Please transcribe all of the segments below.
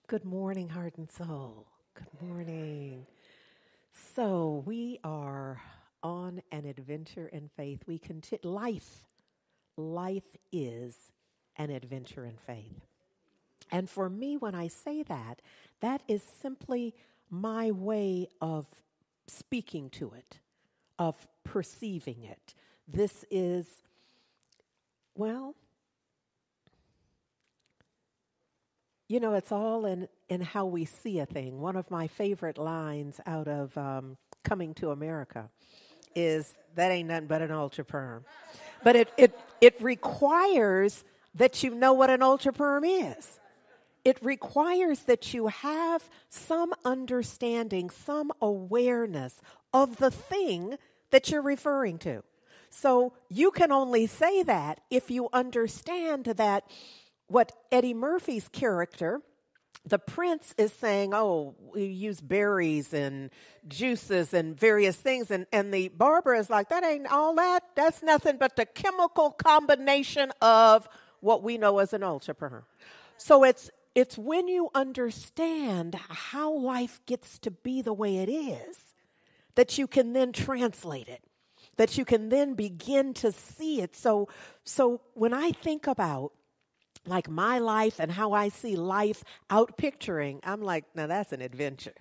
Good morning, heart and soul. Good morning. So we are on an adventure in faith. Life is an adventure in faith. And for me, when I say that, that is simply my way of speaking to it, of perceiving it. This is, well, it's all in how we see a thing. One of my favorite lines out of Coming to America is, that ain't nothing but an ultra perm. But it requires that you know what an ultra perm is. It requires that you have some understanding, some awareness of the thing that you're referring to. So you can only say that if you understand that what Eddie Murphy's character, the prince, is saying, oh, we use berries and juices and various things. And the barber is like, that ain't all that. That's nothing but the chemical combination of what we know as an ultra perm. So it's when you understand how life gets to be the way it is that you can then translate it, that you can then begin to see it. So when I think about like my life and how I see life out picturing, I'm like, now that's an adventure.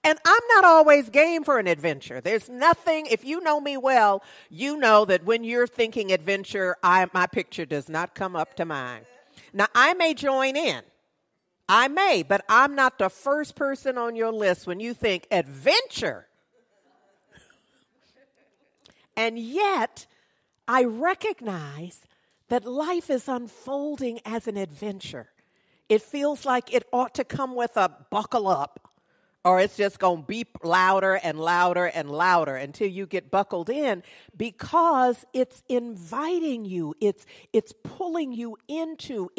And I'm not always game for an adventure. There's nothing, if you know me well, you know that when you're thinking adventure, my picture does not come up to mind. Now, I may join in. I may, but I'm not the first person on your list when you think adventure. And yet, I recognize that life is unfolding as an adventure. It feels like it ought to come with a buckle up, or it's just going to beep louder and louder and louder until you get buckled in, because it's inviting you, it's pulling you into,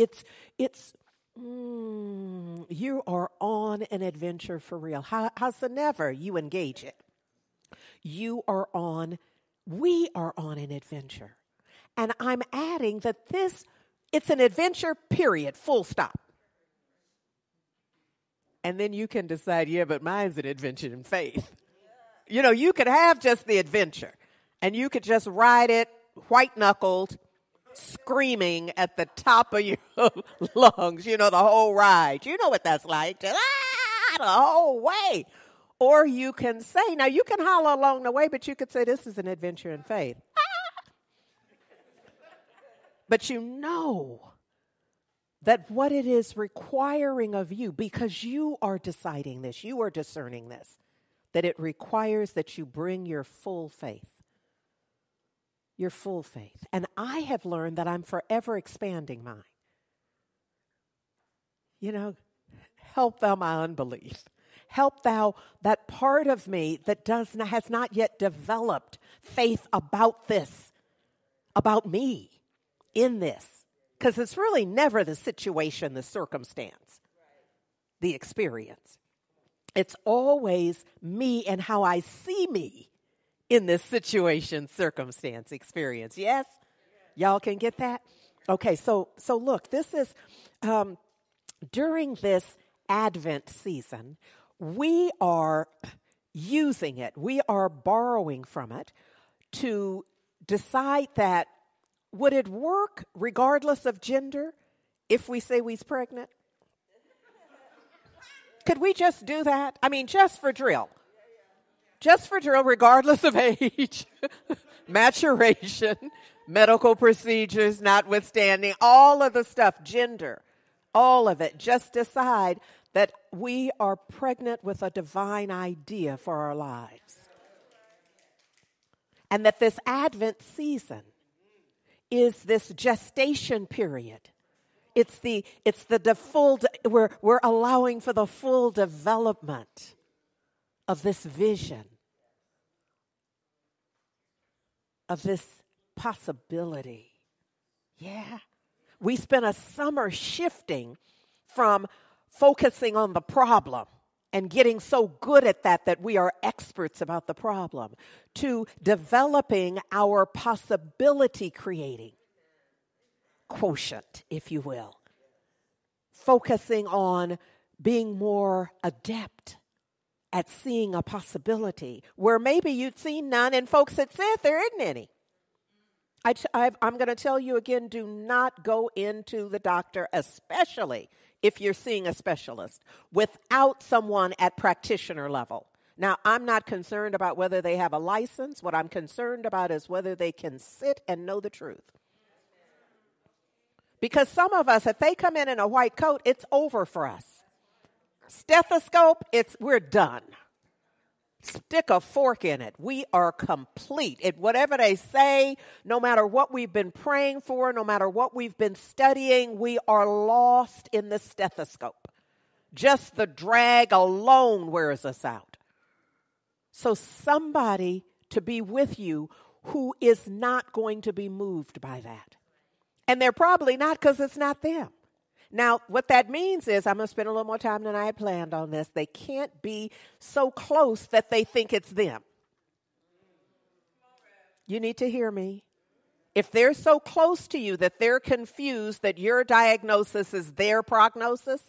you are on an adventure for real. Howsoever you engage it, we are on an adventure. And I'm adding that it's an adventure, period, full stop. And then you can decide, yeah, but mine's an adventure in faith. You could have just the adventure, and you could just ride it white-knuckled, screaming at the top of your lungs, the whole ride. You know what that's like, just the whole way. Or you can say, now you can holler along the way, but you could say this is an adventure in faith. But you know that what it is requiring of you, because you are deciding this, you are discerning this, that it requires that you bring your full faith. Your full faith. And I have learned that I'm forever expanding mine. Help thou my unbelief. Help thou that part of me that has not yet developed faith about this, about me. In this, because it's really never the situation, the circumstance, the experience. It's always me and how I see me in this situation, circumstance, experience. Yes? Y'all can get that? Okay, so look, this is, during this Advent season, we are using it, we are borrowing from it to decide that, would it work regardless of gender if we say we's pregnant? Could we just do that? I mean, just for drill. Just for drill, regardless of age, maturation, medical procedures notwithstanding, all of the stuff, gender, all of it. Just decide that we are pregnant with a divine idea for our lives. And that this Advent season is this gestation period. We're allowing for the full development of this vision, of this possibility. Yeah. We spent a summer shifting from focusing on the problem and getting so good at that we are experts about the problem, to developing our possibility creating quotient, if you will, focusing on being more adept at seeing a possibility where maybe you'd seen none and folks had said there isn't any. I'm going to tell you again, do not go into the doctor, especially if you're seeing a specialist, without someone at practitioner level. Now, I'm not concerned about whether they have a license. What I'm concerned about is whether they can sit and know the truth. Because some of us, if they come in a white coat, it's over for us. Stethoscope, we're done. Stick a fork in it. We are complete. Whatever they say, no matter what we've been praying for, no matter what we've been studying, we are lost in the stethoscope. Just the drag alone wears us out. So somebody to be with you who is not going to be moved by that. And they're probably not, because it's not them. Now, what that means is, I'm going to spend a little more time than I had planned on this. They can't be so close that they think it's them. You need to hear me. If they're so close to you that they're confused that your diagnosis is their prognosis,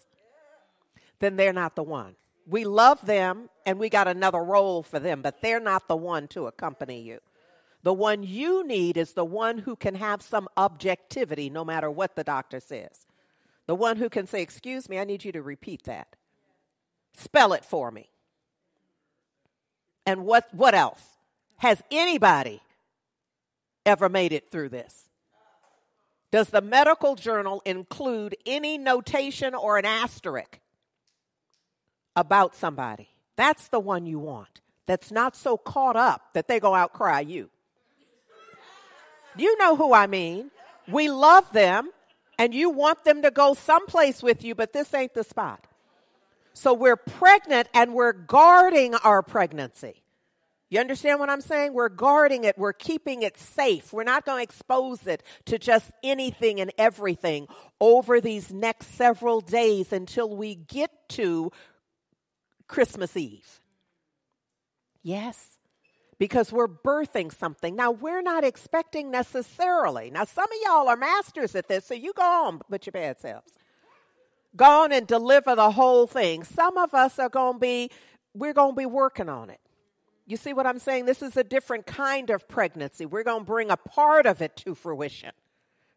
then they're not the one. We love them and we got another role for them, but they're not the one to accompany you. The one you need is the one who can have some objectivity no matter what the doctor says. The one who can say, excuse me, I need you to repeat that. Spell it for me. And what else? Has anybody ever made it through this? Does the medical journal include any notation or an asterisk about somebody? That's the one you want. That's not so caught up that they go out cry you. You know who I mean. We love them. And you want them to go someplace with you, but this ain't the spot. So we're pregnant and we're guarding our pregnancy. You understand what I'm saying? We're guarding it. We're keeping it safe. We're not going to expose it to just anything and everything over these next several days until we get to Christmas Eve. Yes. Because we're birthing something. Now, we're not expecting necessarily. Now, some of y'all are masters at this, so you go on with your bad selves. Go on and deliver the whole thing. Some of us we're going to be working on it. You see what I'm saying? This is a different kind of pregnancy. We're going to bring a part of it to fruition.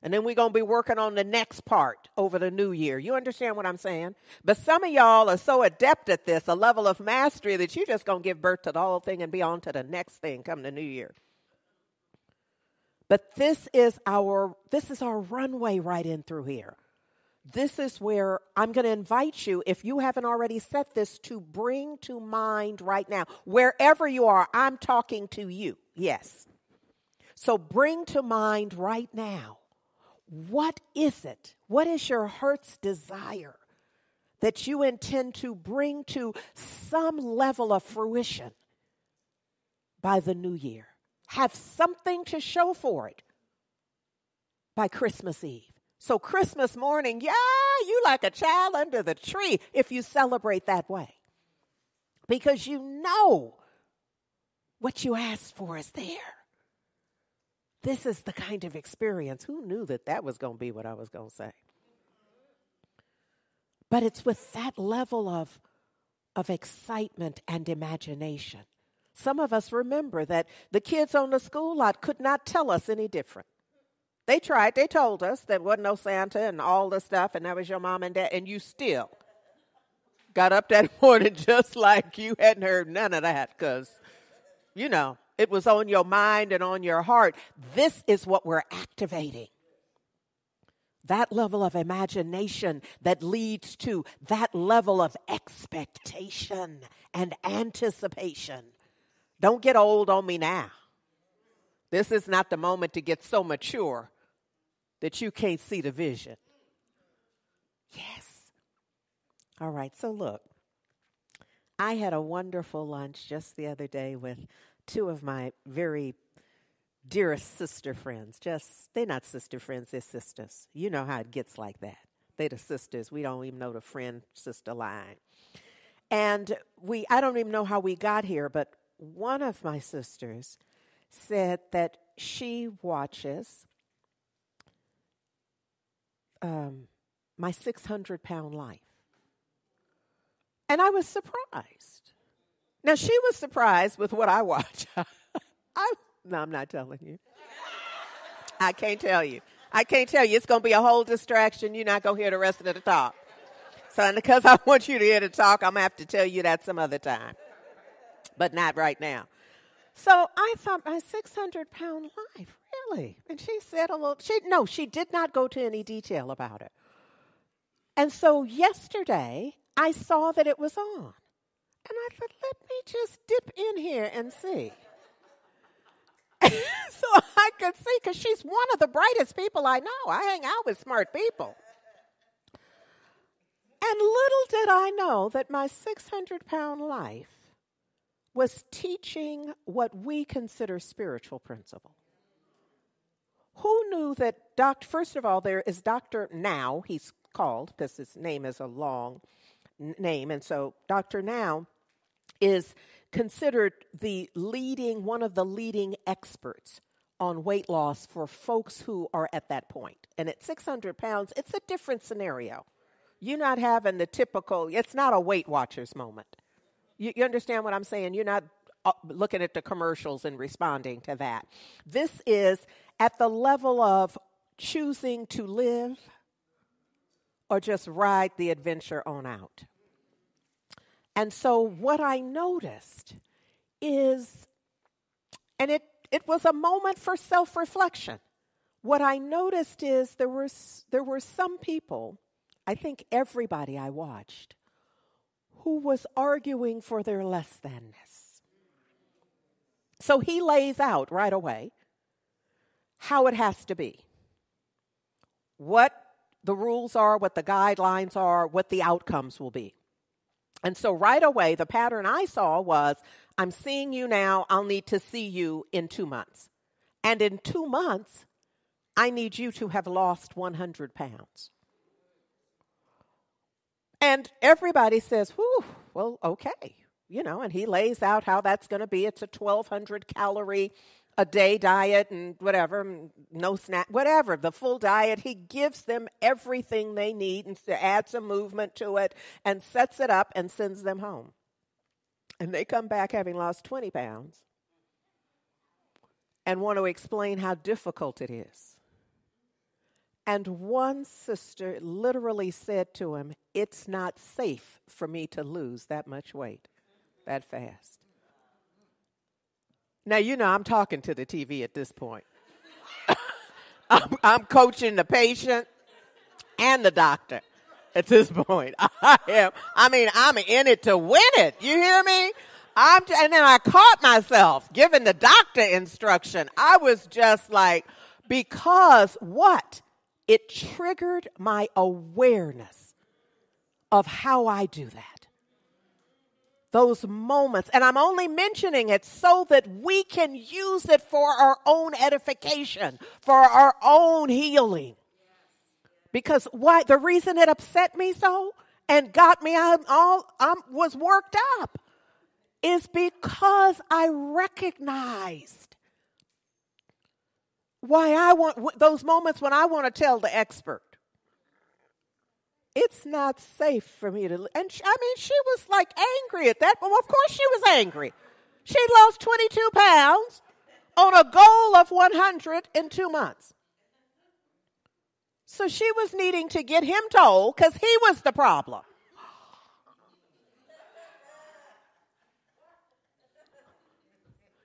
And then we're going to be working on the next part over the new year. You understand what I'm saying? But some of y'all are so adept at this, a level of mastery, that you're just going to give birth to the whole thing and be on to the next thing come the new year. But this is our runway right in through here. This is where I'm going to invite you, if you haven't already set this, to bring to mind right now. Wherever you are, I'm talking to you. Yes. So bring to mind right now. What is it? What is your heart's desire that you intend to bring to some level of fruition by the new year? Have something to show for it by Christmas Eve. So Christmas morning, you like a child under the tree if you celebrate that way. Because you know what you asked for is there. This is the kind of experience. Who knew that was going to be what I was going to say? But it's with that level of excitement and imagination. Some of us remember that the kids on the school lot could not tell us any different. They tried. They told us there wasn't no Santa and all the stuff, and that was your mom and dad, and you still got up that morning just like you hadn't heard none of that because, it was on your mind and on your heart. This is what we're activating. That level of imagination that leads to that level of expectation and anticipation. Don't get old on me now. This is not the moment to get so mature that you can't see the vision. Yes. All right, so look. I had a wonderful lunch just the other day with two of my very dearest sister friends. They're not sister friends, they're sisters. You know how it gets like that. They're the sisters. We don't even know the friend-sister line. And I don't even know how we got here, but one of my sisters said that she watches my 600-pound life. And I was surprised. Now, she was surprised with what I watch. No, I'm not telling you. I can't tell you. It's going to be a whole distraction. You're not going to hear the rest of the talk. So, and because I want you to hear the talk, I'm going to have to tell you that some other time. But not right now. So I thought, my 600-pound life, really? And she said she did not go to any detail about it. And so yesterday, I saw that it was on. And I thought, let me just dip in here and see. So I could see, because she's one of the brightest people I know. I hang out with smart people. And little did I know that my 600-pound life was teaching what we consider spiritual principle. Who knew that, first of all, there is Dr. Now, he's called, because his name is a long name, and so Dr. Now is considered one of the leading experts on weight loss for folks who are at that point. And at 600 pounds, it's a different scenario. You're not having the typical, it's not a Weight Watchers moment. You understand what I'm saying? You're not looking at the commercials and responding to that. This is at the level of choosing to live or just ride the adventure on out. And so what I noticed is, and it was a moment for self-reflection. What I noticed is there were some people, I think everybody I watched, who was arguing for their less thanness. So he lays out right away how it has to be, what the rules are, what the guidelines are, what the outcomes will be. And so right away, the pattern I saw was, I'm seeing you now, I'll need to see you in 2 months. And in 2 months, I need you to have lost 100 pounds. And everybody says, whew, well, okay. And he lays out how that's going to be. It's a 1,200 calorie a day diet and whatever, no snack, whatever, the full diet. He gives them everything they need and to add some movement to it and sets it up and sends them home. And they come back having lost 20 pounds and want to explain how difficult it is. And one sister literally said to him, it's not safe for me to lose that much weight that fast. Now, I'm talking to the TV at this point. I'm coaching the patient and the doctor at this point. I'm in it to win it. You hear me? And then I caught myself giving the doctor instruction. I was just like, because what? It triggered my awareness of how I do that. Those moments, and I'm only mentioning it so that we can use it for our own edification, for our own healing. Because the reason it upset me so and got me was worked up is because I recognized why I want those moments when I want to tell the expert, it's not safe for me to, and she was like angry at that. Well, of course she was angry. She lost 22 pounds on a goal of 100 in 2 months. So she was needing to get him told because he was the problem.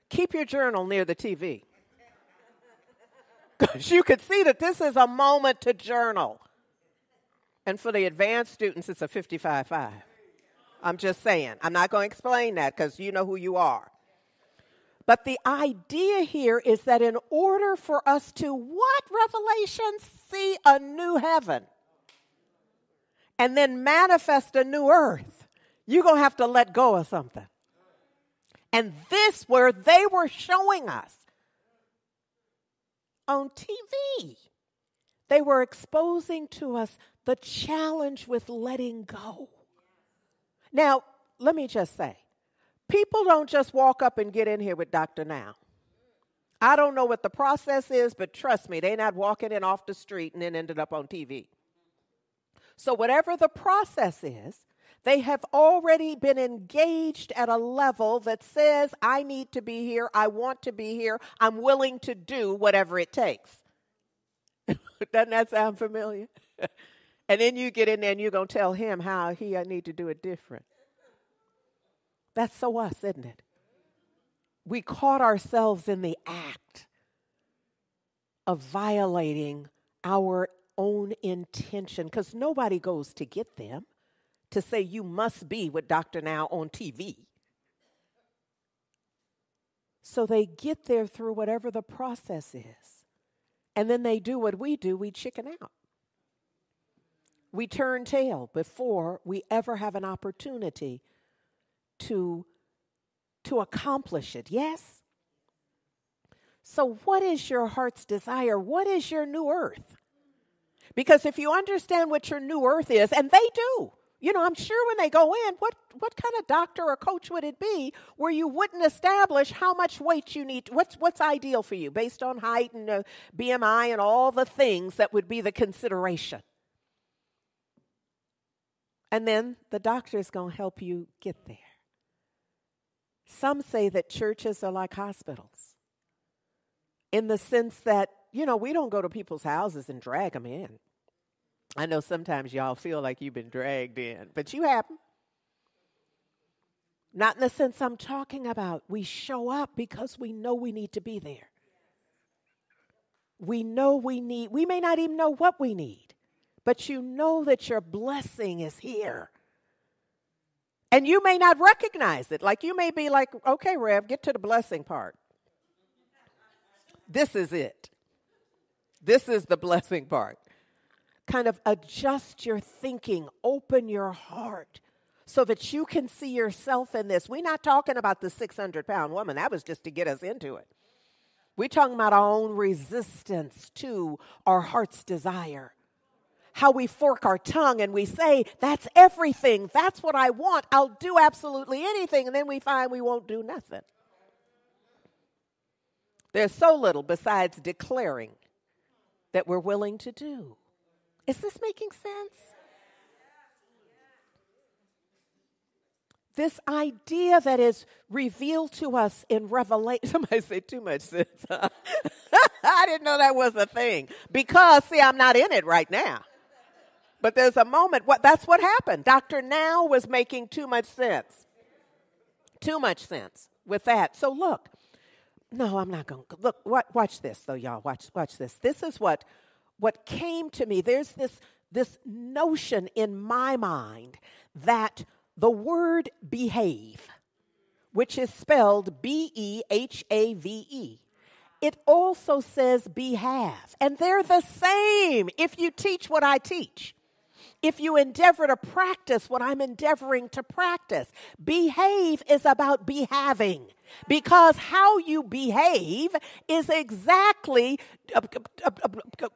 Keep your journal near the TV. Because you could see that this is a moment to journal. And for the advanced students, it's a 55-5. I'm just saying. I'm not going to explain that because you know who you are. But the idea here is that in order for us to, what Revelation? See a new heaven and then manifest a new earth, you're going to have to let go of something. And this where they were showing us on TV, they were exposing to us the challenge with letting go. Now, let me just say, people don't just walk up and get in here with Dr. Now. I don't know what the process is, but trust me, they're not walking in off the street and then ended up on TV. So whatever the process is, they have already been engaged at a level that says, I need to be here, I want to be here, I'm willing to do whatever it takes. Doesn't that sound familiar? And then you get in there and you're going to tell him how I need to do it different. That's so us, isn't it? We caught ourselves in the act of violating our own intention, because nobody goes to get them to say you must be with Dr. Now on TV. So they get there through whatever the process is. And then they do what we do, we chicken out. We turn tail before we ever have an opportunity to accomplish it. Yes? So what is your heart's desire? What is your new earth? Because if you understand what your new earth is, and they do, you know, I'm sure when they go in, what kind of doctor or coach would it be where you wouldn't establish how much weight you need? What's ideal for you based on height and BMI and all the things that would be the consideration? And then the doctor is going to help you get there. Some say that churches are like hospitals in the sense that, you know, we don't go to people's houses and drag them in. I know sometimes y'all feel like you've been dragged in, but you haven't. Not in the sense I'm talking about. We show up because we know we need to be there. We know we may not even know what we need, but you know that your blessing is here. And you may not recognize it. Like you may be like, okay, Rev, get to the blessing part. This is it. This is the blessing part. Kind of adjust your thinking, open your heart so that you can see yourself in this. We're not talking about the 600-pound woman. That was just to get us into it. We're talking about our own resistance to our heart's desire. How we fork our tongue and we say, that's everything. That's what I want. I'll do absolutely anything. And then we find we won't do nothing. There's so little besides declaring that we're willing to do. Is this making sense? This idea that is revealed to us in Revelation. Somebody say too much sense. I didn't know that was a thing. Because, see, I'm not in it right now. But there's a moment, that's what happened. Dr. Now was making too much sense. Too much sense with that. So look, no, I'm not going to. Look, watch this, though, y'all. Watch this. This is what came to me. There's this notion in my mind that the word behave, which is spelled B-E-H-A-V-E, it also says behave. And they're the same if you teach what I teach. If you endeavor to practice what I'm endeavoring to practice. Behave is about behaving. Because how you behave is exactly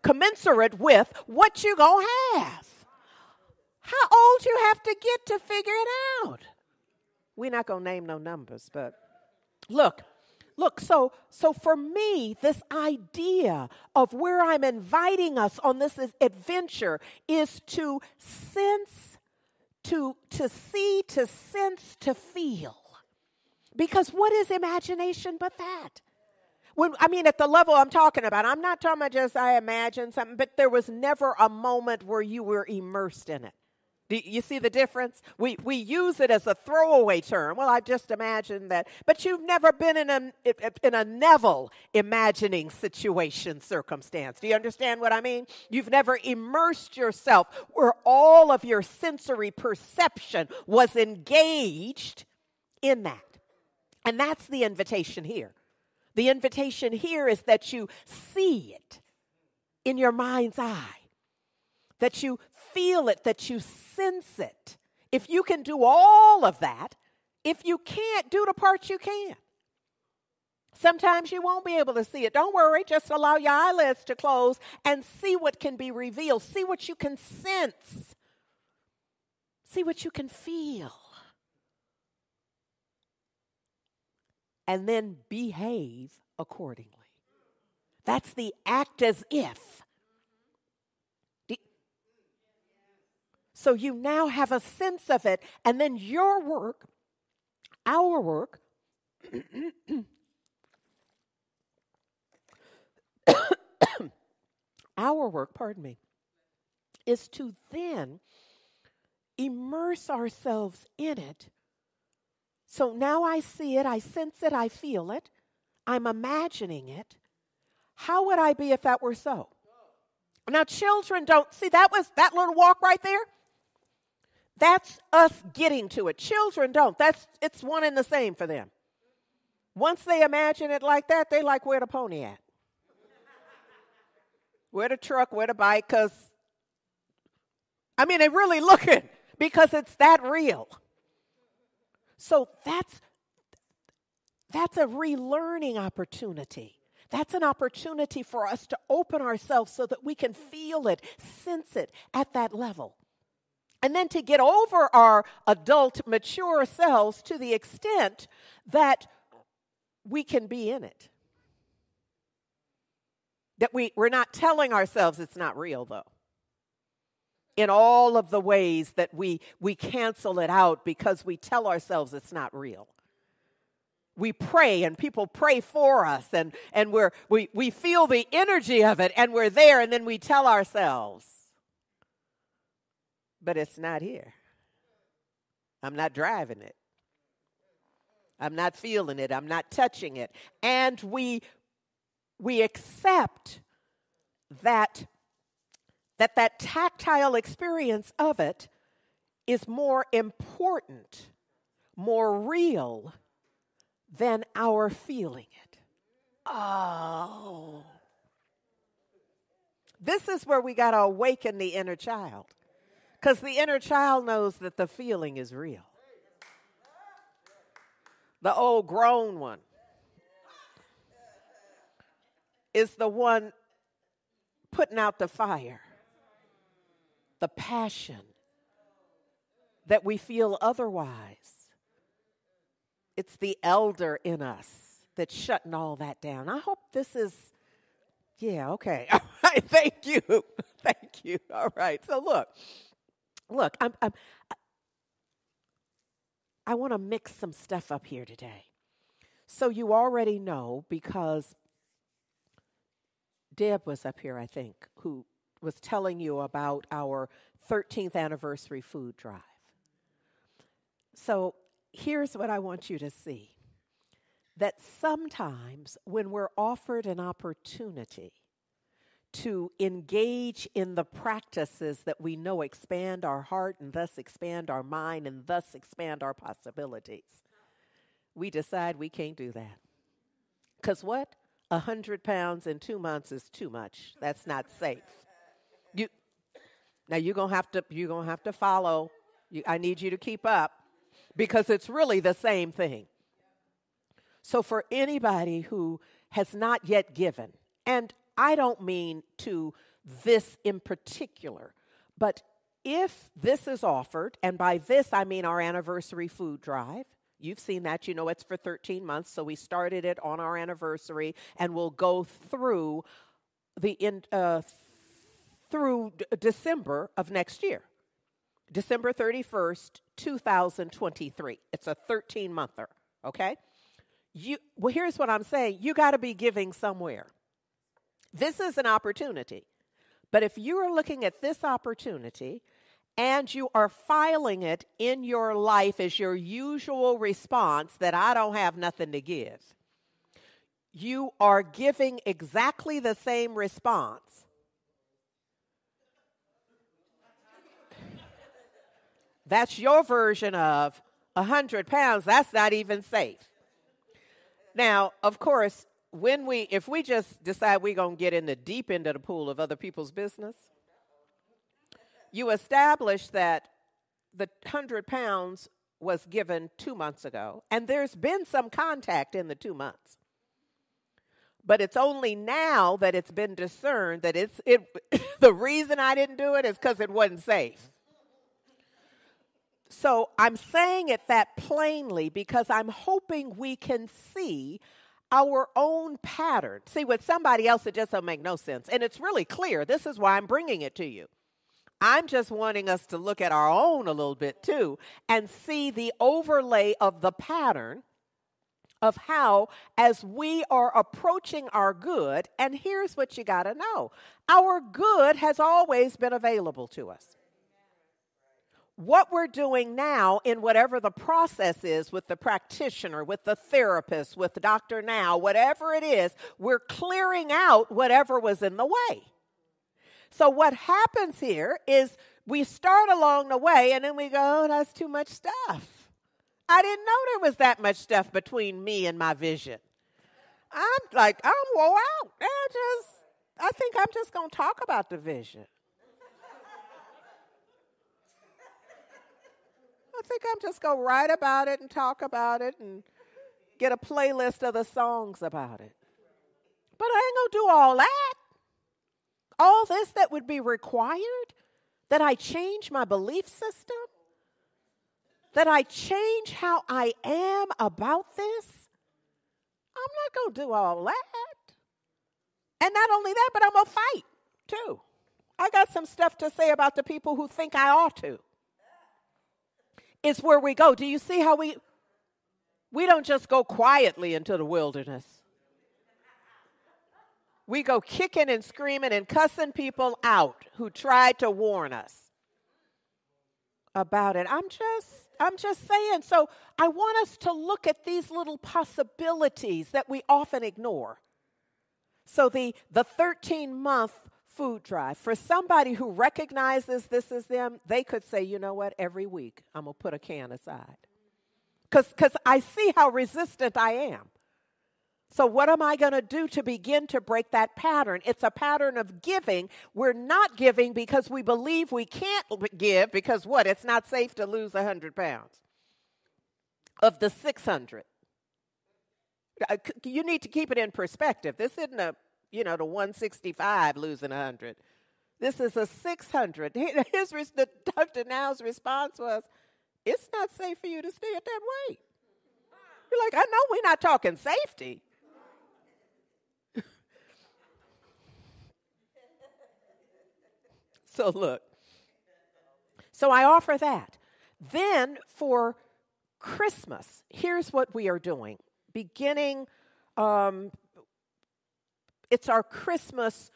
commensurate with what you're going to have. How old you have to get to figure it out? We're not going to name no numbers, but look, so for me, this idea of where I'm inviting us on this adventure is to sense, to see, to sense, to feel. Because what is imagination but that? At the level I'm talking about, I'm not talking about just I imagine something, but there was never a moment where you were immersed in it. Do you see the difference? We use it as a throwaway term. Well, I just imagined that. But you've never been in a Neville imagining situation, circumstance. Do you understand what I mean? You've never immersed yourself where all of your sensory perception was engaged in that. And that's the invitation here. The invitation here is that you see it in your mind's eye, that you feel it, that you sense it. If you can do all of that, if you can't do the part you can. Sometimes you won't be able to see it. Don't worry, just allow your eyelids to close and see what can be revealed. See what you can sense. See what you can feel. And then behave accordingly. That's the act as if. So you now have a sense of it. And then your work, our work, is to then immerse ourselves in it. So now I see it, I sense it, I feel it, I'm imagining it. How would I be if that were so? Now, children don't see that little walk right there. That's us getting to it. Children don't. It's one and the same for them. Once they imagine it like that, they like, where the pony at? Where the truck, where the bike? Because, they're really looking because it's that real. So that's a relearning opportunity. That's an opportunity for us to open ourselves so that we can feel it, sense it at that level. And then to get over our adult, mature selves to the extent that we can be in it. That we're not telling ourselves it's not real, though. In all of the ways that we cancel it out because we tell ourselves it's not real. We pray and people pray for us and we feel the energy of it and we're there and then we tell ourselves, but it's not here. I'm not driving it. I'm not feeling it. I'm not touching it. And we accept that tactile experience of it is more important, more real than our feeling it. Oh. This is where we got to awaken the inner child. Because the inner child knows that the feeling is real. The old grown one is the one putting out the fire, the passion that we feel otherwise. It's the elder in us that's shutting all that down. I hope this is, okay. All right, thank you. Thank you. All right, so look, I want to mix some stuff up here today. So you already know, because Deb was up here, I think, who was telling you about our 13th anniversary food drive. So here's what I want you to see. That sometimes when we're offered an opportunity to engage in the practices that we know expand our heart and thus expand our mind and thus expand our possibilities, we decide we can't do that. Because what? 100 pounds in 2 months is too much. That's not safe. You're gonna have to follow. I need you to keep up because it's really the same thing. So for anybody who has not yet given, and I don't mean to this in particular, but if this is offered, and by this I mean our anniversary food drive, you've seen that, you know it's for 13 months, so we started it on our anniversary, and we'll go through through December of next year, December 31st, 2023. It's a 13-monther, okay? Well, here's what I'm saying. You got to be giving somewhere. This is an opportunity. But if you are looking at this opportunity and you are filing it in your life as your usual response that I don't have nothing to give, you are giving exactly the same response. That's your version of 100 pounds. That's not even safe. Now, of course, if we just decide we're going to get in the deep end of the pool of other people's business, you establish that the 100 pounds was given 2 months ago, and there's been some contact in the 2 months. But it's only now that it's been discerned that the reason I didn't do it is because it wasn't safe. So I'm saying it that plainly because I'm hoping we can see our own pattern. See, with somebody else, it just doesn't make no sense. And it's really clear. This is why I'm bringing it to you. I'm just wanting us to look at our own a little bit too and see the overlay of the pattern of how, as we are approaching our good, and here's what you got to know, our good has always been available to us. What we're doing now in whatever the process is with the practitioner, with the therapist, with Dr. Now, whatever it is, we're clearing out whatever was in the way. So what happens here is we start along the way and then we go, oh, that's too much stuff. I didn't know there was that much stuff between me and my vision. I'm wore out. I think I'm just going to talk about the vision. I think I'm just going to write about it and talk about it and get a playlist of the songs about it. But I ain't going to do all that. All this that would be required, that I change my belief system, that I change how I am about this. I'm not going to do all that. And not only that, but I'm going to fight too. I got some stuff to say about the people who think I ought to. It's where we go. Do you see how we don't just go quietly into the wilderness. We go kicking and screaming and cussing people out who tried to warn us about it. I'm just saying. So I want us to look at these little possibilities that we often ignore. So the 13-month food drive, for somebody who recognizes this is them, they could say, you know what, every week I'm going to put a can aside. Because I see how resistant I am. So what am I going to do to begin to break that pattern? It's a pattern of giving. We're not giving because we believe we can't give because what? It's not safe to lose 100 pounds of the 600. You need to keep it in perspective. This isn't the 165 losing 100. This is a 600. Dr. Now's response was, it's not safe for you to stay at that weight. You're like, I know we're not talking safety. So look, so I offer that. Then for Christmas, here's what we are doing. Beginning, it's our Christmas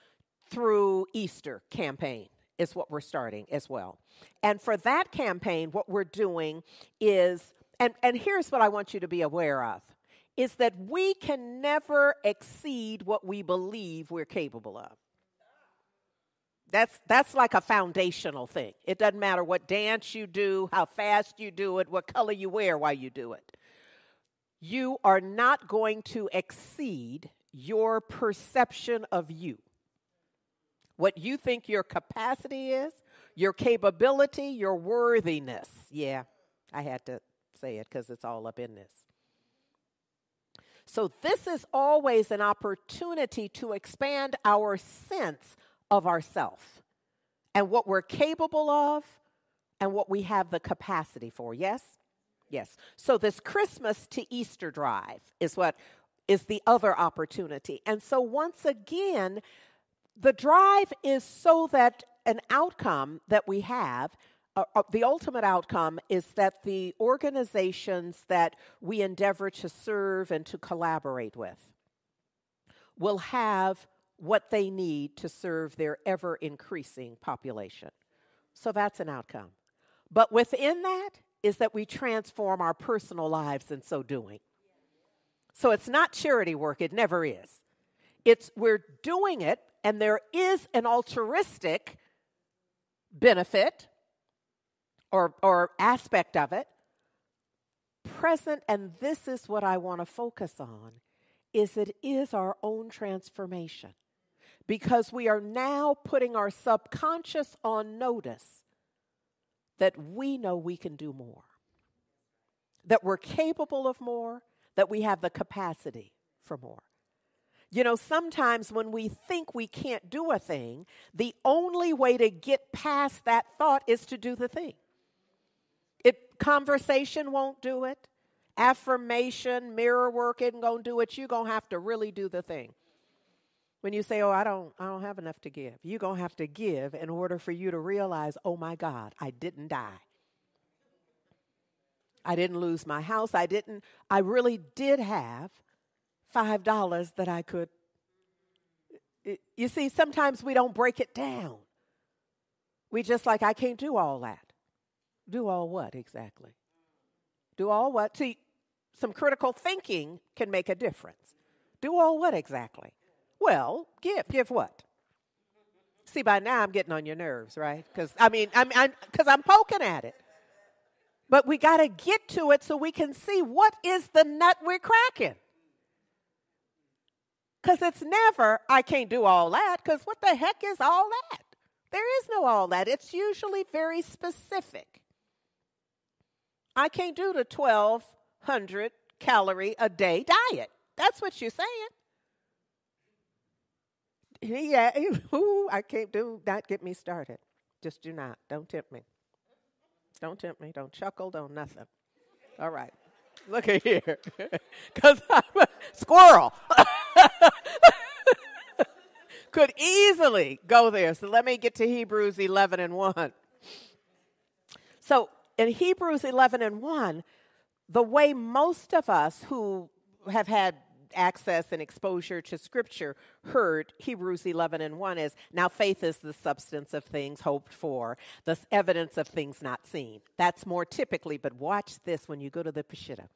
through Easter campaign is what we're starting as well. And for that campaign, what we're doing is, and here's what I want you to be aware of, is that we can never exceed what we believe we're capable of. That's like a foundational thing. It doesn't matter what dance you do, how fast you do it, what color you wear while you do it. You are not going to exceed your perception of you. What you think your capacity is, your capability, your worthiness. Yeah, I had to say it because it's all up in this. So this is always an opportunity to expand our sense of ourself and what we're capable of and what we have the capacity for. Yes? Yes. So this Christmas to Easter drive is what is the other opportunity. And so once again, the drive is so that an outcome that we have, the ultimate outcome is that the organizations that we endeavor to serve and to collaborate with will have what they need to serve their ever-increasing population. So that's an outcome. But within that is that we transform our personal lives in so doing. So it's not charity work. It never is. We're doing it, and there is an altruistic benefit or aspect of it present, and this is what I want to focus on, is it is our own transformation. Because we are now putting our subconscious on notice that we know we can do more, that we're capable of more, that we have the capacity for more. You know, sometimes when we think we can't do a thing, the only way to get past that thought is to do the thing. Conversation won't do it. Affirmation, mirror work isn't going to do it. You're going to have to really do the thing. When you say, "Oh, I don't have enough to give," you're going to have to give in order for you to realize, "Oh my God, I didn't die. I didn't lose my house. I really did have $5 that I could." You see, sometimes we don't break it down. We just like, I can't do all that. Do all what exactly? Do all what? See, some critical thinking can make a difference. Do all what exactly? Well, give. Give what? See, by now I'm getting on your nerves, right? Because I'm poking at it. But we got to get to it so we can see what is the nut we're cracking. Because it's never, I can't do all that, because what the heck is all that? There is no all that. It's usually very specific. I can't do the 1,200 calorie a day diet. That's what you're saying. Yeah, I can't do that. Get me started. Just do not. Don't tempt me. Don't tempt me. Don't chuckle. Don't nothing. All right. Look at here. Because I'm a squirrel. Could easily go there. So let me get to Hebrews 11:1. So in Hebrews 11:1, the way most of us who have had access and exposure to Scripture heard Hebrews 11:1 is, now faith is the substance of things hoped for, the evidence of things not seen. That's more typically, but watch this when you go to the Peshitta.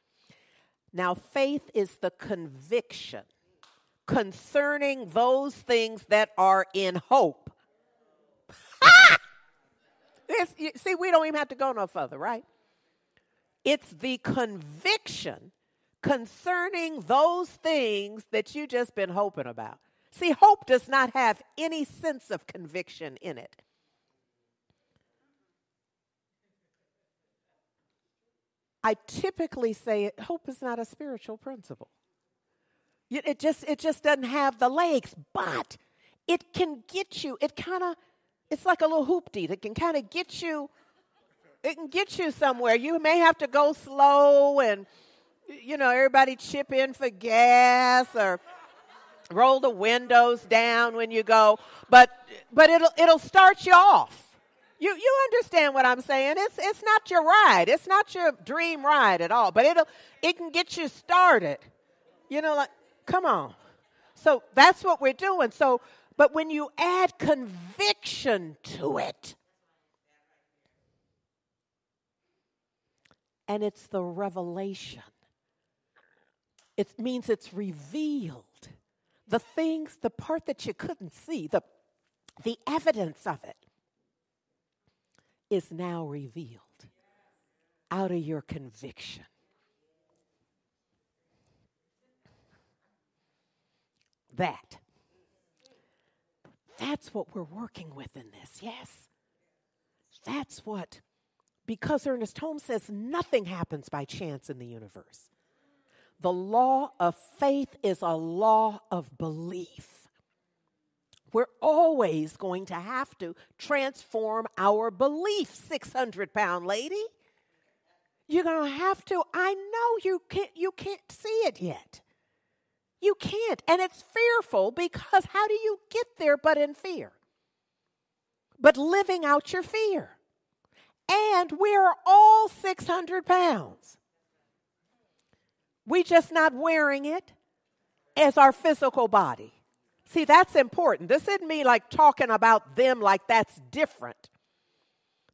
Now faith is the conviction concerning those things that are in hope. See, we don't even have to go no further, right? It's the conviction concerning those things that you just been hoping about. See, hope does not have any sense of conviction in it. I typically say hope is not a spiritual principle. It just doesn't have the legs, but it can get you. It's like a little hoopty that can kind of get you. It can get you somewhere. You may have to go slow and, everybody chip in for gas or roll the windows down when you go. But it'll start you off. You understand what I'm saying? It's not your ride. It's not your dream ride at all. But it can get you started. Come on. So that's what we're doing. But when you add conviction to it, and it's the revelation, it means it's revealed. The part that you couldn't see, the evidence of it is now revealed out of your conviction. That's what we're working with in this, yes? That's what, because Ernest Holmes says nothing happens by chance in the universe. The law of faith is a law of belief. We're always going to have to transform our belief, 600-pound lady. You're going to have to. I know you can't see it yet. You can't. And it's fearful because how do you get there but in fear? But living out your fear. And we're all 600 pounds. We just not wearing it as our physical body. See, that's important. This isn't me like talking about them like that's different.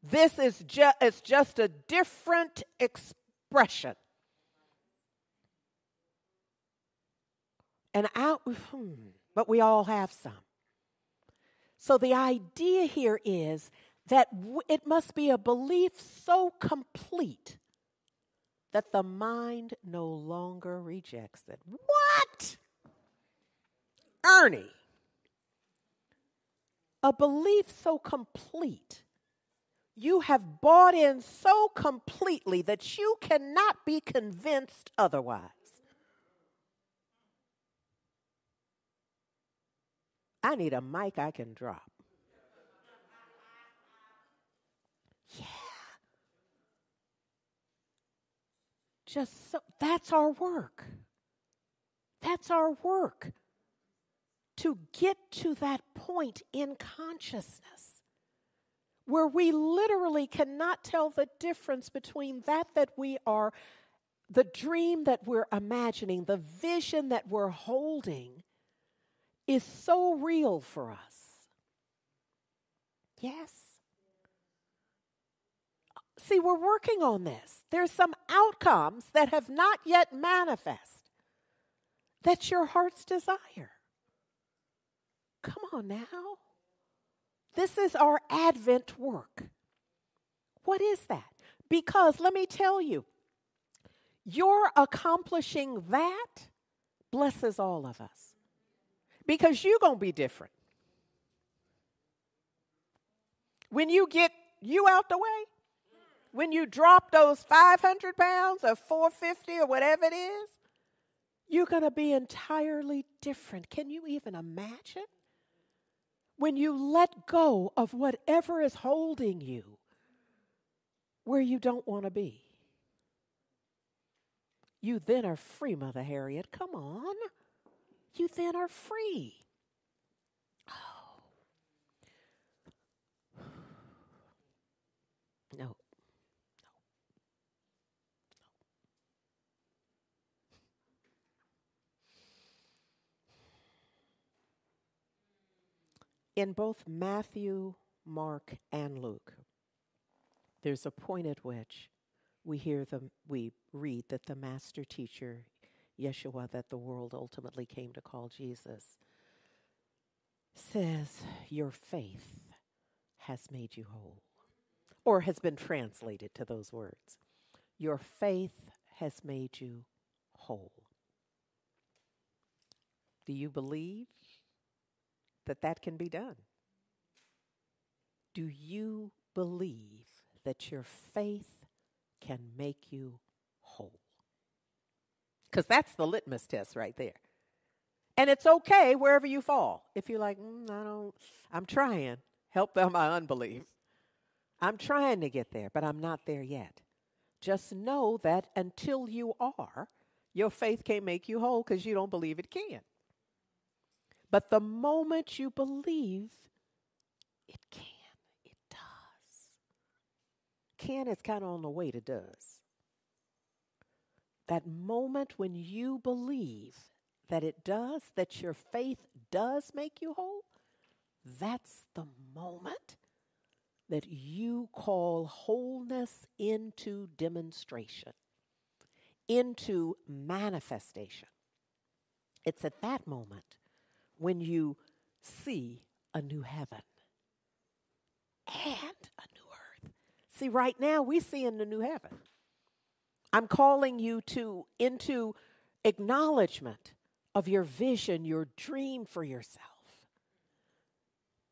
This is just a different expression. But we all have some. So the idea here is that it must be a belief so complete that the mind no longer rejects it. What? Ernie. A belief so complete. You have bought in so completely that you cannot be convinced otherwise. I need a mic I can drop. Yeah. That's our work. That's our work. to get to that point in consciousness where we literally cannot tell the difference between that we are, the dream that we're imagining, the vision that we're holding is so real for us. Yes. See, we're working on this. There's some outcomes that have not yet manifest. That's your heart's desire. Come on now. This is our Advent work. What is that? Because let me tell you, your accomplishing that blesses all of us. Because you're going to be different. When you get you out the way, when you drop those 500 pounds or 450 or whatever it is, you're going to be entirely different. Can you even imagine? When you let go of whatever is holding you where you don't want to be. You then are free, Mother Harriet. Come on. You then are free. Oh. No. In both Matthew, Mark, and Luke, there's a point at which we read that the master teacher, Yeshua, that the world ultimately came to call Jesus, says, your faith has made you whole, or has been translated to those words. Your faith has made you whole. Do you believe that can be done? Do you believe that your faith can make you whole? Because that's the litmus test right there. And it's okay wherever you fall. If you're like, I'm trying. Help them my unbelief. I'm trying to get there, but I'm not there yet. Just know that until you are, your faith can't make you whole because you don't believe it can. But the moment you believe, it can. It does. Can is kind of on the way to does. That moment when you believe that it does, that your faith does make you whole, that's the moment that you call wholeness into demonstration, into manifestation. It's at that moment when you see a new heaven and a new earth. See, right now we see in the new heaven. I'm calling you into acknowledgement of your vision, your dream for yourself.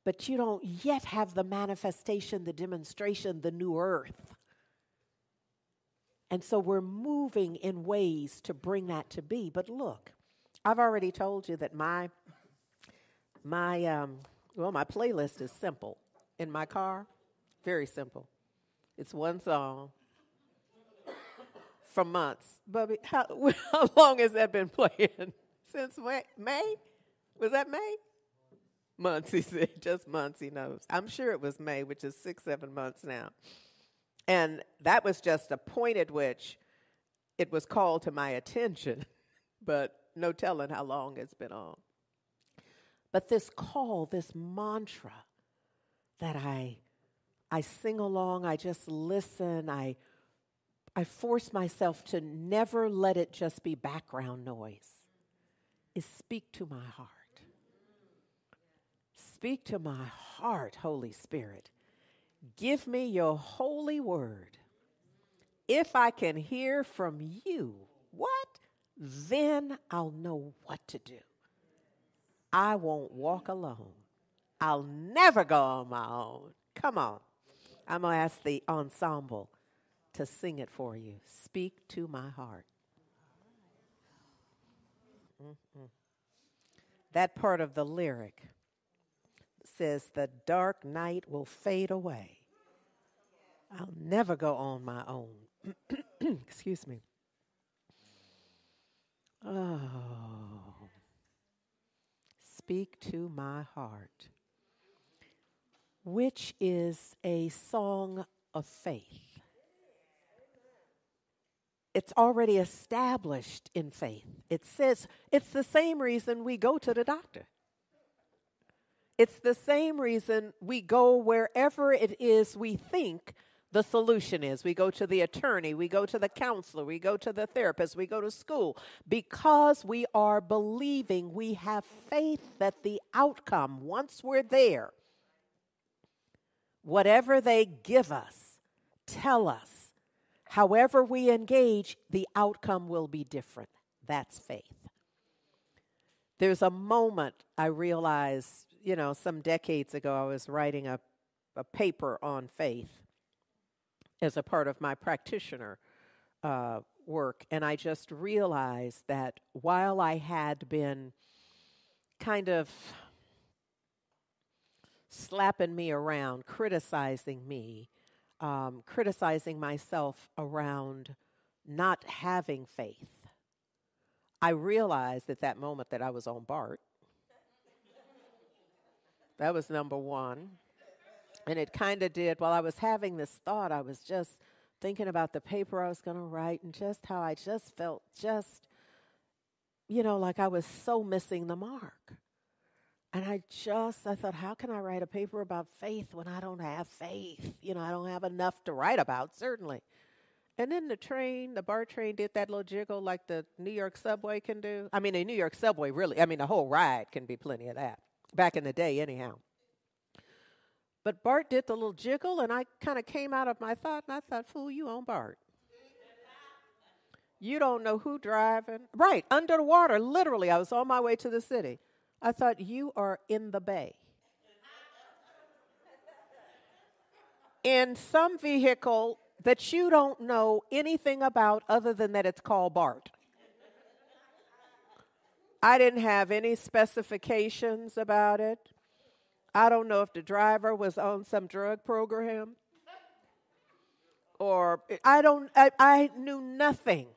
But you don't yet have the manifestation, the demonstration, the new earth. And so we're moving in ways to bring that to be. But look, I've already told you that my playlist is simple. In my car, very simple. It's one song for months. Bubby, how long has that been playing? Since May? Was that May? Months, he said. Just months, he knows. I'm sure it was May, which is 6-7 months now. And that was just a point at which it was called to my attention, but no telling how long it's been on. But this call, this mantra that I sing along, I just listen, I force myself to never let it just be background noise, is speak to my heart. Speak to my heart, Holy Spirit. Give me your holy word. If I can hear from you, what? Then I'll know what to do. I won't walk alone. I'll never go on my own. Come on. I'm going to ask the ensemble to sing it for you. Speak to my heart. Mm-mm. That part of the lyric says, the dark night will fade away. I'll never go on my own. Excuse me. Oh. speak to my heart, which is a song of faith. It's already established in faith. It says it's the same reason we go to the doctor. It's the same reason we go wherever it is we think the solution is. We go to the attorney, we go to the counselor, we go to the therapist, we go to school, because we are believing, we have faith that the outcome, once we're there, whatever they give us, tell us, however we engage, the outcome will be different. That's faith. There's a moment I realized, some decades ago, I was writing a paper on faith as a part of my practitioner work. And I just realized that while I had been kind of slapping me around, criticizing me, criticizing myself around not having faith, I realized at that moment that I was on BART. That was number one. And it kind of did, while I was having this thought, I was just thinking about the paper I was going to write and just how I just felt like I was so missing the mark. And I thought, how can I write a paper about faith when I don't have faith? I don't have enough to write about, certainly. And then the BART train did that little jiggle like the New York subway can do. I mean, the New York subway the whole ride can be plenty of that. Back in the day, anyhow. But BART did the little jiggle, and I kind of came out of my thought, and I thought, fool, you on BART. You don't know who driving. Right, under the water, literally. I was on my way to the city. I thought, you are in the bay. In some vehicle that you don't know anything about other than that it's called BART. I didn't have any specifications about it. I don't know if the driver was on some drug program. Or I knew nothing.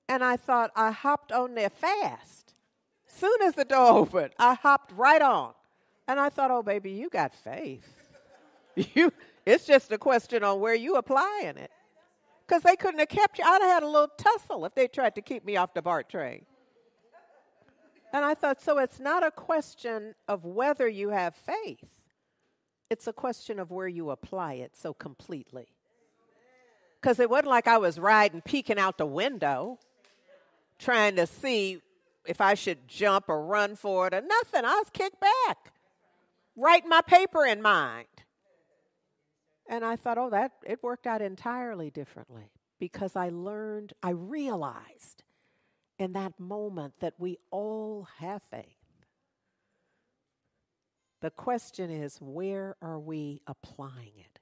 And I thought, I hopped on there fast. Soon as the door opened, I hopped right on. And I thought, oh, baby, you got faith. It's just a question on where you applying it. Because they couldn't have kept you. I'd have had a little tussle if they tried to keep me off the BART train. And I thought, so it's not a question of whether you have faith. It's a question of where you apply it so completely. Because it wasn't like I was riding, peeking out the window, trying to see if I should jump or run for it or nothing. I was kicked back, writing my paper in mind. And I thought, it worked out entirely differently because I realized in that moment that we all have faith. The question is, where are we applying it?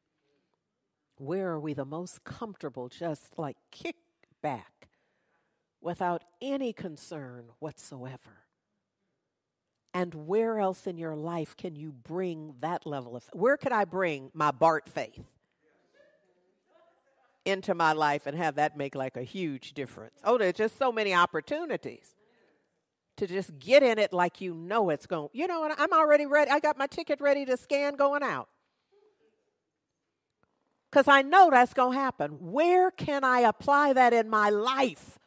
Where are we the most comfortable, just like kick back without any concern whatsoever? And where else in your life can you bring that level of, where could I bring my BART faith into my life and have that make like a huge difference? Oh, there's just so many opportunities to just get in it like it's going. And I'm already ready. I got my ticket ready to scan going out. Because I know that's going to happen. Where can I apply that in my life?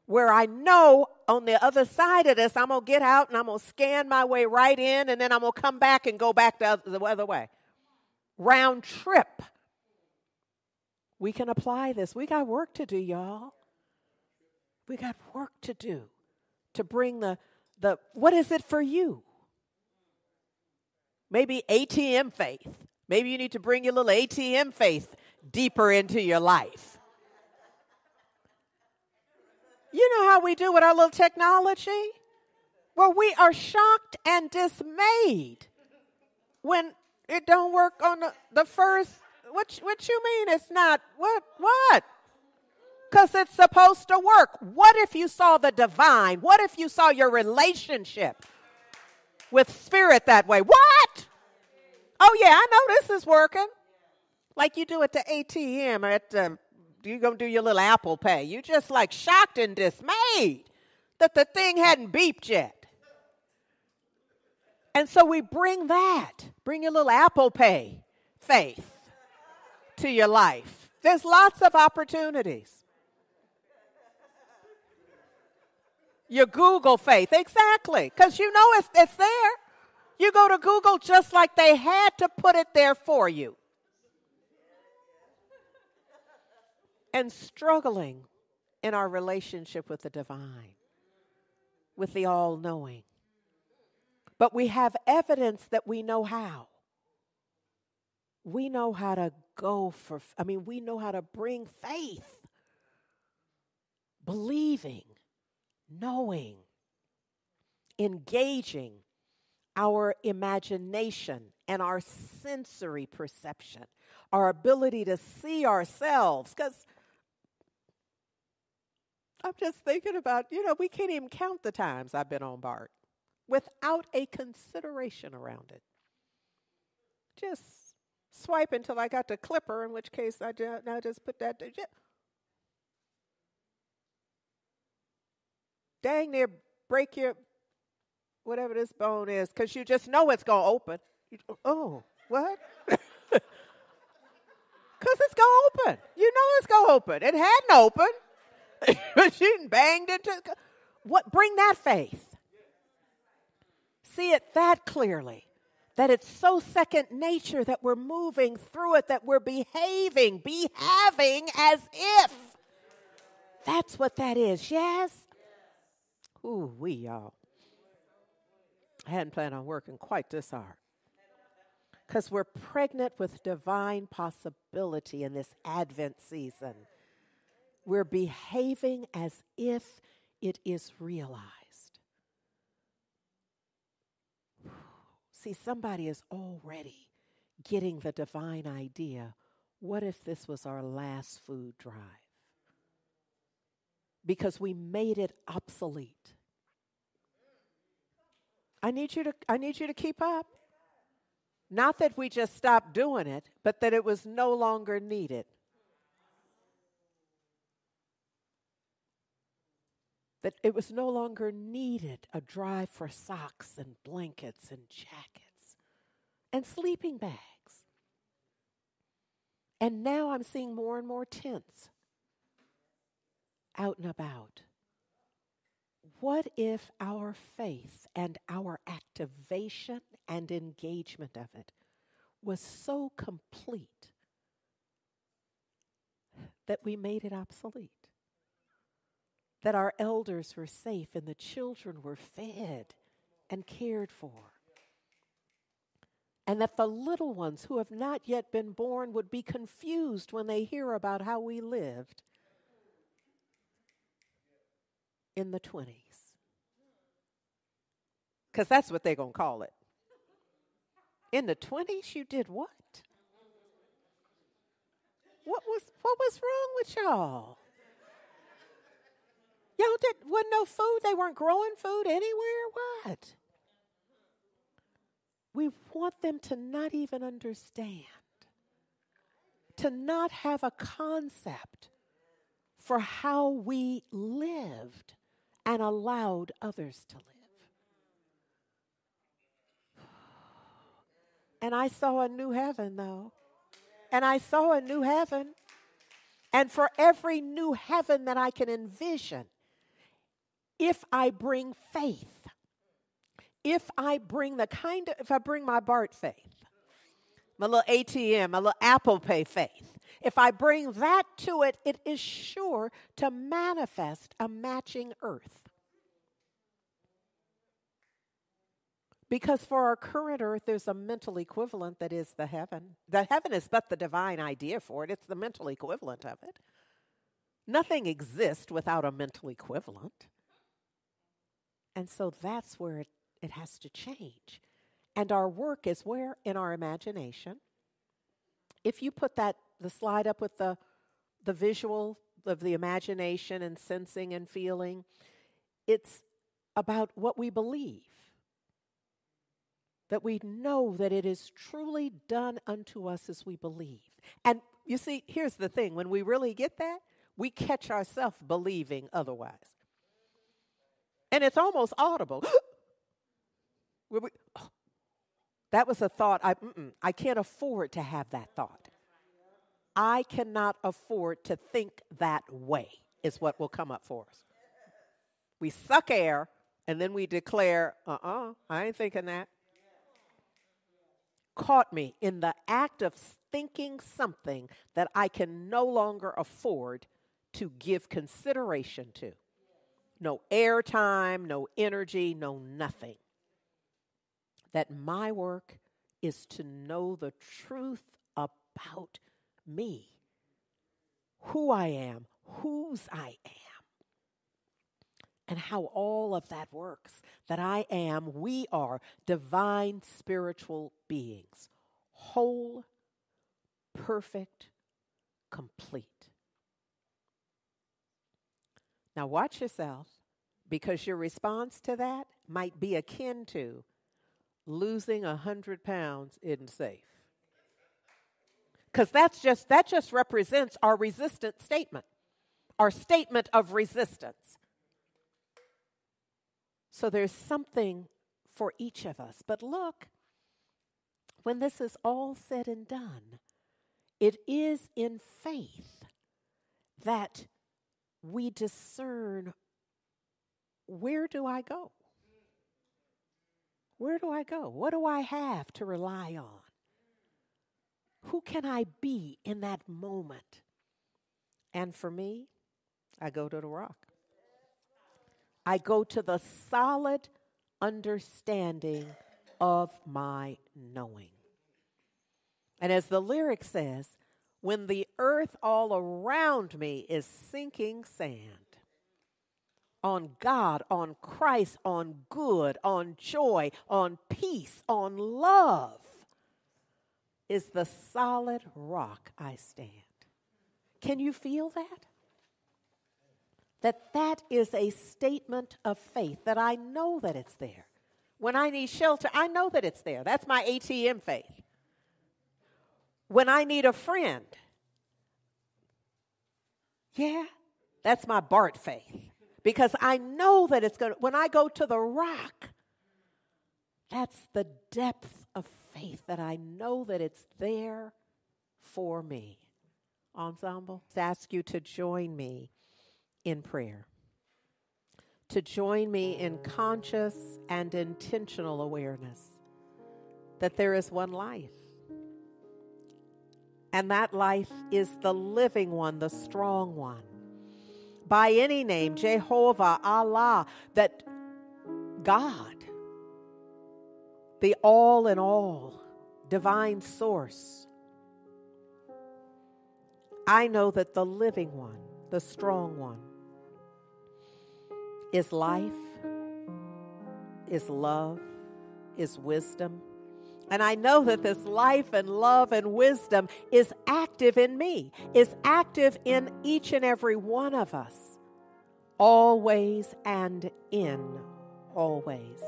Where I know on the other side of this, I'm going to get out and I'm going to scan my way right in, and then I'm going to come back and go back the other way. Round trip. We can apply this. We got work to do, y'all. We got work to do to bring the what is it for you? Maybe ATM faith. Maybe you need to bring your little ATM faith deeper into your life. You know how we do with our little technology? Well, we are shocked and dismayed when it don't work on the first. What you mean it's not? What? Because it's supposed to work. What if you saw the divine? What if you saw your relationship with spirit that way? What? Oh, yeah, I know this is working. Like you do at the ATM or at you're going to do your little Apple Pay. You're just like shocked and dismayed that the thing hadn't beeped yet. And so we bring your little Apple Pay faith to your life. There's lots of opportunities. Your Google faith, exactly, because you know it's there. You go to Google just like they had to put it there for you. And struggling in our relationship with the divine, with the all-knowing. But we have evidence that we know how. We know how to we know how to bring faith, believing, knowing, engaging our imagination and our sensory perception, our ability to see ourselves. Because I'm just thinking about, we can't even count the times I've been on BART without a consideration around it. Just swipe until I got the clipper, in which case I just put that. Dang near break your, whatever this bone is, because you just know it's going to open. Oh, what? Because it's going to open. You know it's going to open. It hadn't opened. But she banged into. What? Bring that faith. See it that clearly. That it's so second nature that we're moving through it, that we're behaving as if. That's what that is, yes? Ooh, y'all. I hadn't planned on working quite this hard. Because we're pregnant with divine possibility in this Advent season. We're behaving as if it is realized. See, somebody is already getting the divine idea. What if this was our last food drive? Because we made it obsolete. I need you to keep up. Not that we just stopped doing it, but that it was no longer needed. That it was no longer needed, a drive for socks and blankets and jackets and sleeping bags. And now I'm seeing more and more tents out and about. What if our faith and our activation and engagement of it was so complete that we made it obsolete? That our elders were safe and the children were fed and cared for. And that the little ones who have not yet been born would be confused when they hear about how we lived in the 20s. Because that's what they're going to call it. In the 20s, you did what? What was wrong with y'all? Wasn't no food? They weren't growing food anywhere? What? We want them to not even understand, to not have a concept for how we lived and allowed others to live. And I saw a new heaven, though. And I saw a new heaven. And for every new heaven that I can envision, if I bring faith, if I bring my BART faith, my little ATM, my little Apple Pay faith, if I bring that to it, it is sure to manifest a matching earth. Because for our current earth, there's a mental equivalent that is the heaven. The heaven is but the divine idea for it. It's the mental equivalent of it. Nothing exists without a mental equivalent. And so that's where it has to change. And our work is where? In our imagination. If you put the slide up with the visual of the imagination and sensing and feeling, it's about what we believe. That we know that it is truly done unto us as we believe. And you see, here's the thing. When we really get that, we catch ourselves believing otherwise. And it's almost audible. That was a thought. I can't afford to have that thought. I cannot afford to think that way, is what will come up for us. We suck air, and then we declare, I ain't thinking that. Caught me in the act of thinking something that I can no longer afford to give consideration to. No airtime, no energy, no nothing. That my work is to know the truth about me, who I am, whose I am, and how all of that works. That we are divine spiritual beings, whole, perfect, complete. Now watch yourself, because your response to that might be akin to losing 100 pounds isn't safe. Because that just represents our resistant statement, our statement of resistance. So there's something for each of us. But look, when this is all said and done, it is in faith that we discern, where do I go? Where do I go? What do I have to rely on? Who can I be in that moment? And for me, I go to the rock. I go to the solid understanding of my knowing. And as the lyric says, when the earth all around me is sinking sand, on God, on Christ, on good, on joy, on peace, on love, is the solid rock I stand. Can you feel that? That is a statement of faith, that I know that it's there. When I need shelter, I know that it's there. That's my ATM faith. When I need a friend, that's my BART faith. Because I know that it's going to, when I go to the rock, that's the depth of faith, that I know that it's there for me. Ensemble, I ask you to join me in prayer, to join me in conscious and intentional awareness that there is one life. And that life is the living one, the strong one. By any name, Jehovah, Allah, that God, the all in all, divine source. I know that the living one, the strong one, is life, is love, is wisdom. And I know that this life and love and wisdom is active in me, is active in each and every one of us, always and in always.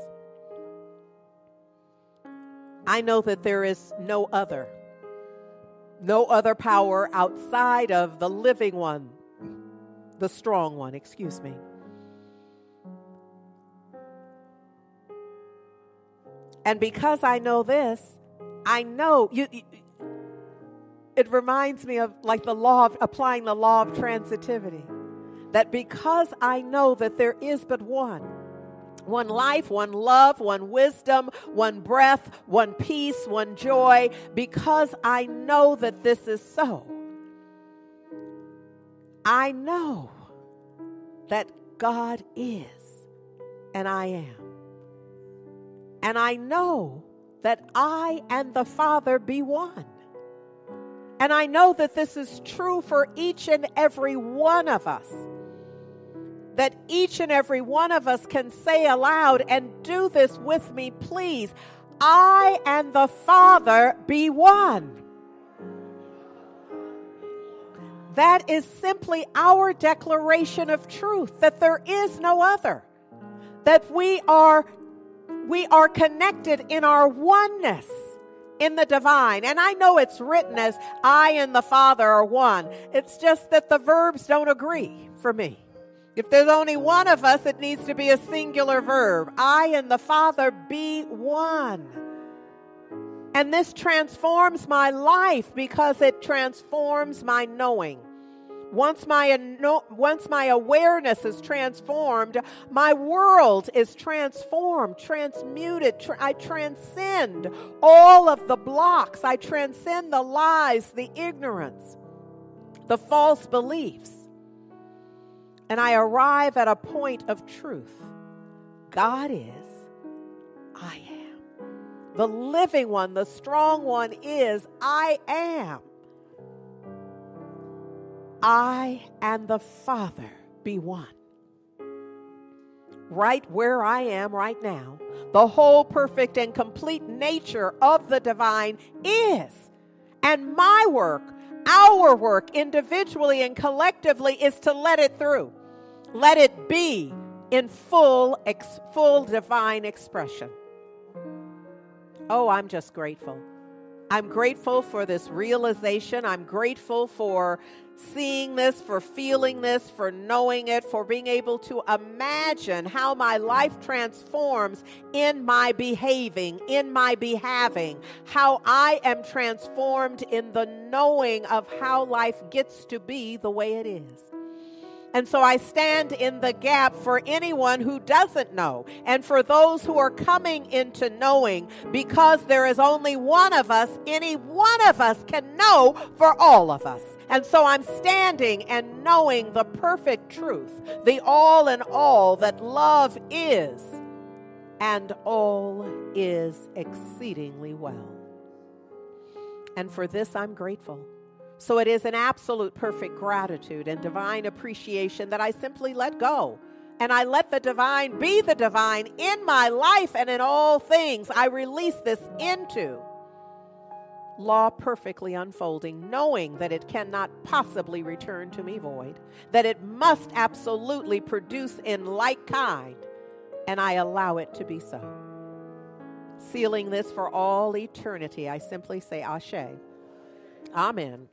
I know that there is no other power outside of the living one, the strong one, excuse me. And because I know this, I know it reminds me of like applying the law of transitivity. That because I know that there is but one life, one love, one wisdom, one breath, one peace, one joy, because I know that this is so, I know that God is and I am. And I know that I and the Father be one. And I know that this is true for each and every one of us. That each and every one of us can say aloud, and do this with me, please. I and the Father be one. That is simply our declaration of truth, that there is no other. That we are connected in our oneness in the divine. And I know it's written as I and the Father are one. It's just that the verbs don't agree for me. If there's only one of us, it needs to be a singular verb. I and the Father be one. And this transforms my life because it transforms my knowing. Once my awareness is transformed, my world is transformed, transmuted. I transcend all of the blocks. I transcend the lies, the ignorance, the false beliefs. And I arrive at a point of truth. God is, I am. The living one, the strong one is, I am. I and the Father be one. Right where I am right now, the whole perfect and complete nature of the divine is. And my work, our work, individually and collectively, is to let it through. Let it be in full divine expression. Oh, I'm just grateful. I'm grateful for this realization. I'm grateful for seeing this, for feeling this, for knowing it, for being able to imagine how my life transforms in my behaving, in my behaving, how I am transformed in the knowing of how life gets to be the way it is. And so I stand in the gap for anyone who doesn't know and for those who are coming into knowing, because there is only one of us. Any one of us can know for all of us. And so I'm standing and knowing the perfect truth, the all in all, that love is, and all is exceedingly well. And for this I'm grateful. So it is an absolute perfect gratitude and divine appreciation that I simply let go. And I let the divine be the divine in my life and in all things. I release this into law perfectly unfolding, knowing that it cannot possibly return to me void, that it must absolutely produce in like kind, and I allow it to be so. Sealing this for all eternity, I simply say Ashe, Amen,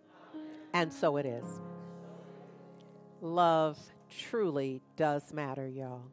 and so it is. Love truly does matter, y'all.